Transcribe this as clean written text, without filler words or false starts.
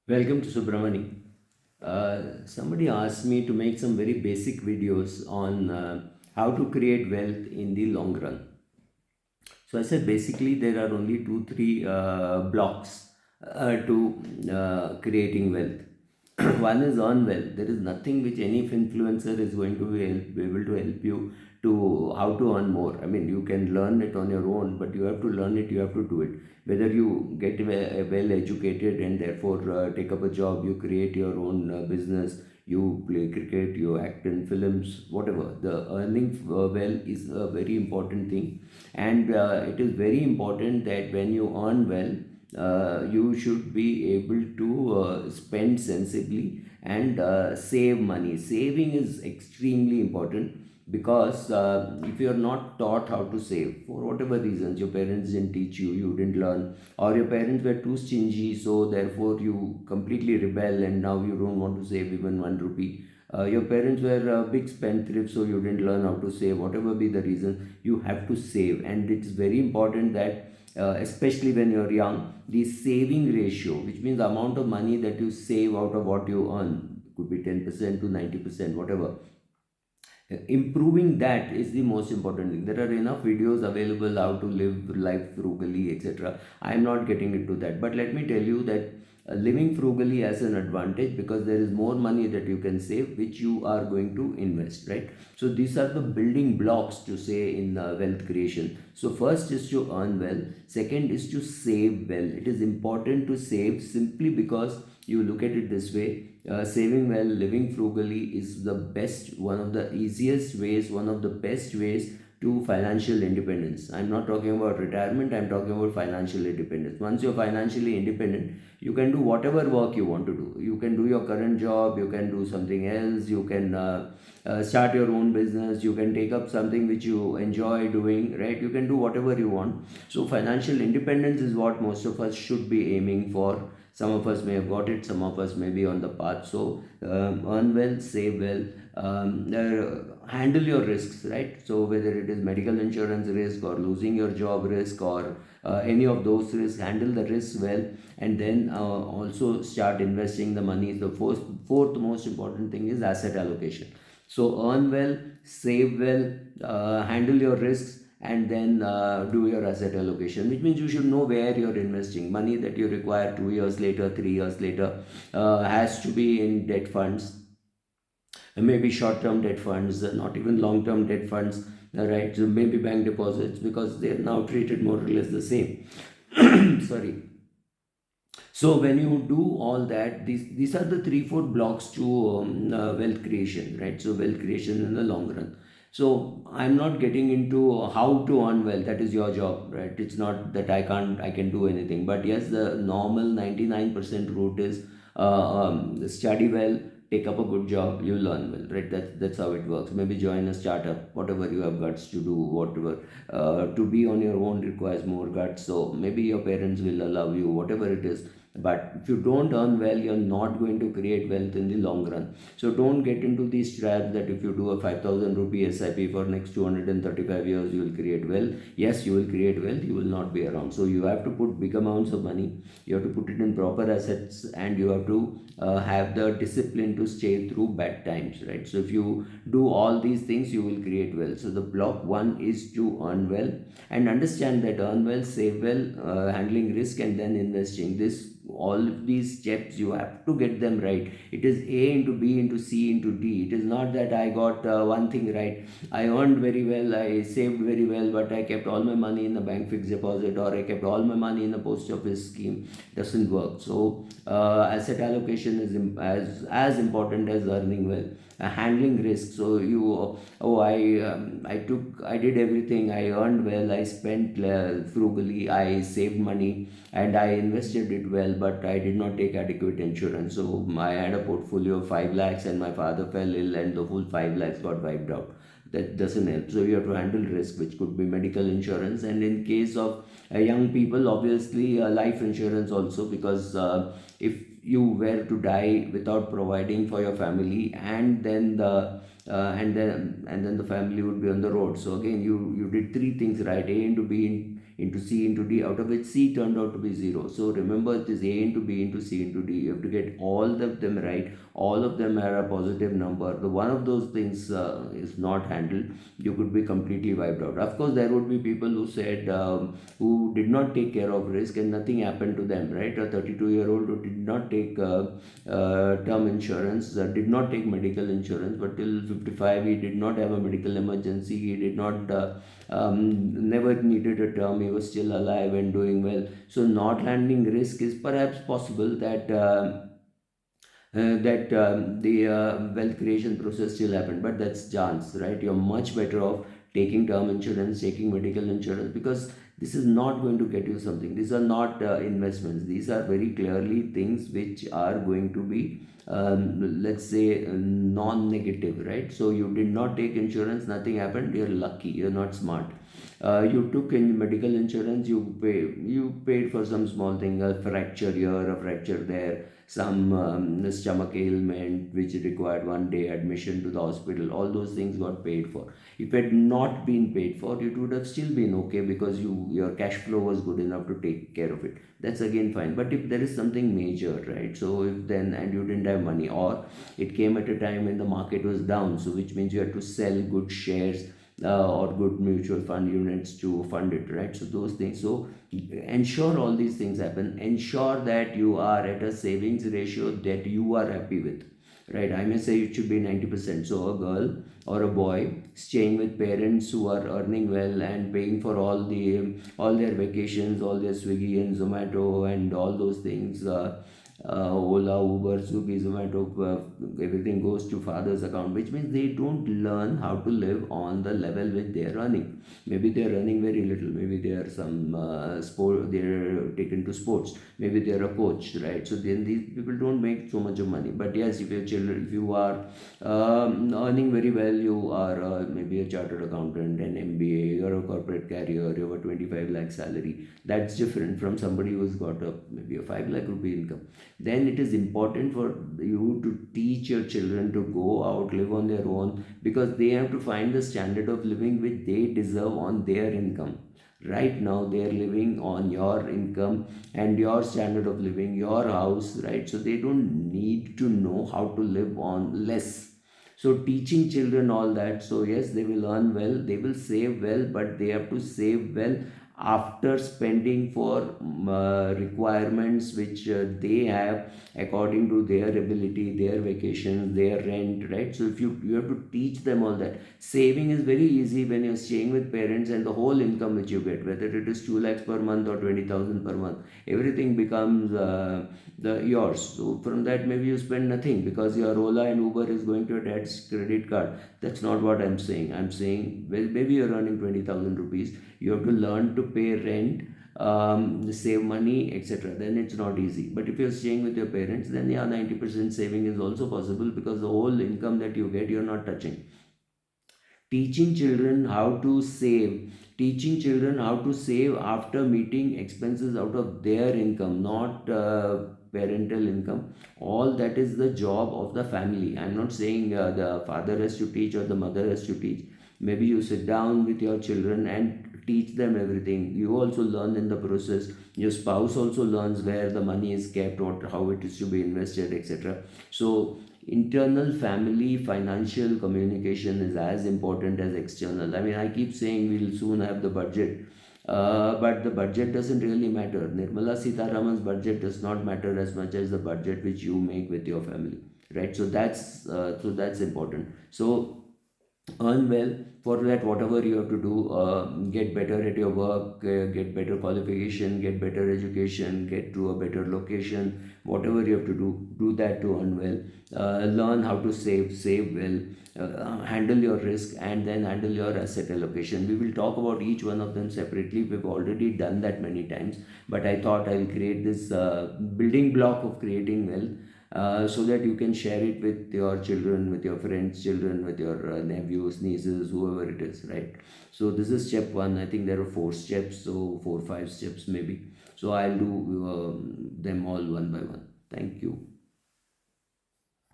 Welcome to Subramani. Somebody asked me to make some very basic videos on how to create wealth in the long run. So I said basically there are only two, three blocks to creating wealth. One is earn well. There is nothing which any influencer is going to be able to help you to how to earn more. I mean, you can learn it on your own, but you have to learn it. You have to do it. Whether you get well educated and therefore take up a job, you create your own business, you play cricket, you act in films, whatever. The earning well is a very important thing, and it is very important that when you earn well, you should be able to spend sensibly and save money. Saving is extremely important because if you are not taught how to save for whatever reasons, your parents didn't teach you, you didn't learn, or your parents were too stingy, so therefore you completely rebel and now you don't want to save even 1 rupee. Your parents were big spendthrifts, so you didn't learn how to save. Whatever be the reason, you have to save, and it's very important that especially when you're young, the saving ratio, which means the amount of money that you save out of what you earn, could be 10% to 90%, whatever. Improving that is the most important thing. There are enough videos available how to live life frugally, etc. I am not getting into that, but let me tell you that living frugally has an advantage because there is more money that you can save, which you are going to invest, right? So these are the building blocks to say in wealth creation. So first is to earn well, second is to save well. It is important to save simply because you look at it this way. Saving well, living frugally is the best, one of the easiest ways, one of the best ways to financial independence. I'm not talking about retirement, I'm talking about financial independence. Once you're financially independent, you can do whatever work you want to do. You can do your current job, you can do something else, you can start your own business, you can take up something which you enjoy doing, right? You can do whatever you want. So financial independence is what most of us should be aiming for. Some of us may have got it, some of us may be on the path. So earn well, save well, handle your risks, right? So whether it is medical insurance risk or losing your job risk or any of those risks, handle the risks well, and then also start investing the money. The fourth most important thing is asset allocation. So earn well, save well, handle your risks, and then do your asset allocation, which means you should know where you're investing. Money that you require 2 years later, 3 years later, has to be in debt funds, maybe short-term debt funds, not even long-term debt funds, right? So maybe bank deposits, because they're now treated more or less the same. Sorry. So when you do all that, these are the three four blocks to wealth creation, right? So wealth creation in the long run. So I'm not getting into how to earn wealth. That is your job, right? It's not that I can do anything. But yes, the normal 99% route is study well, take up a good job, you learn well, right? That's how it works. Maybe join a startup, whatever you have guts to do, whatever. To be on your own requires more guts. So maybe your parents will allow you, whatever it is. But if you don't earn well, you're not going to create wealth in the long run. So don't get into these traps that if you do a 5,000 rupee SIP for next 235 years, you will create wealth. Yes, you will create wealth, you will not be around. So you have to put big amounts of money, you have to put it in proper assets, and you have to have the discipline to stay through bad times, right? So if you do all these things, you will create wealth. So the block one is to earn well, and understand that earn well, save well, handling risk, and then investing. This all these steps, you have to get them right. It is A into B into C into D. It is not that I got one thing right, I earned very well, I saved very well, but I kept all my money in the bank fixed deposit, or I kept all my money in the post office scheme. Doesn't work. So asset allocation is as important as earning well. Handling risk. So you, oh, I did everything, I earned well, I spent frugally, I saved money, and I invested it well, but I did not take adequate insurance. So I had a portfolio of 5 lakhs and my father fell ill and the full 5 lakhs got wiped out. That doesn't help. So you have to handle risk, which could be medical insurance, and in case of young people, obviously life insurance also, because if you were to die without providing for your family, and then the family would be on the road. So again, you did three things right: A into B into C into D, out of which C turned out to be 0. So remember, it is A into B into C into D. You have to get all of them right. All of them are a positive number. The one of those things is not handled, you could be completely wiped out. Of course, there would be people who said, who did not take care of risk and nothing happened to them, right? A 32-year-old who did not take term insurance, did not take medical insurance, but till 55 he did not have a medical emergency, he did not never needed a term, he was still alive and doing well. So not handling risk is perhaps possible that the wealth creation process still happened, but that's chance, right? You're much better off taking term insurance, taking medical insurance, because this is not going to get you something. These are not investments. These are very clearly things which are going to be, let's say, non-negative, right? So you did not take insurance, nothing happened, you're lucky, you're not smart. You took in medical insurance, you paid for some small thing, a fracture here, a fracture there, some stomach ailment which required 1 day admission to the hospital. All those things got paid for. If it had not been paid for, it would have still been okay, because your cash flow was good enough to take care of it. That's again fine. But if there is something major, right? So if then, and you didn't have money, or it came at a time when the market was down, so which means you had to sell good shares or good mutual fund units to fund it, right? So those things. So ensure all these things happen. Ensure that you are at a savings ratio that you are happy with, right? I may say it should be 90%. So a girl or a boy staying with parents who are earning well and paying for all their vacations, all their Swiggy and Zomato and all those things, Ola, Uber, Swiggy, Zomato, everything goes to father's account, which means they don't learn how to live on the level which they are earning. Maybe they are earning very little. Maybe they are some sport. They are taken to sports. Maybe they are a coach, right? So then these people don't make so much of money. But yes, if your children, if you are earning very well, you are maybe a chartered accountant, an MBA, you're a corporate carrier, you have a 25 lakh salary. That's different from somebody who's got maybe a 5 lakh rupee income. Then it is important for you to teach your children to go out, live on their own, because they have to find the standard of living which they deserve on their income. Right now they are living on your income and your standard of living, your house, right? So they don't need to know how to live on less. So teaching children all that, so yes, they will earn well, they will save well, but they have to save well after spending for requirements which they have according to their ability, their vacations, their rent, right? So if you have to teach them all that. Saving is very easy when you're staying with parents, and the whole income which you get, whether it is 2 lakhs per month or 20,000 per month, everything becomes the yours. So from that, maybe you spend nothing because your Ola and Uber is going to your dad's credit card. That's not what I'm saying. I'm saying, well, maybe you're earning 20,000 rupees, you have to learn to pay rent, save money, etc. Then it's not easy. But if you're staying with your parents, then yeah, 90% saving is also possible, because the whole income that you get, you're not touching. Teaching children how to save, teaching children how to save after meeting expenses out of their income, not parental income. All that is the job of the family. I'm not saying the father has to teach or the mother has to teach. Maybe you sit down with your children and teach them everything. You also learn in the process. Your spouse also learns where the money is kept, what, how it is to be invested, etc. So internal family financial communication is as important as external. I mean, I keep saying we'll soon have the budget, but the budget doesn't really matter. Nirmala Sitharaman's budget does not matter as much as the budget which you make with your family, right? So that's important. So earn well. For that, whatever you have to do, get better at your work, get better qualification, get better education, get to a better location, whatever you have to do that to earn well. Learn how to save well, handle your risk, and then handle your asset allocation. We will talk about each one of them separately. We've already done that many times, but I thought I'll create this building block of creating wealth, so that you can share it with your children, with your friends' children, with your nephews, nieces, whoever it is, right? So this is step one. I think there are 4 steps, so 4, 5 steps maybe. So I'll do them all one by one. Thank you.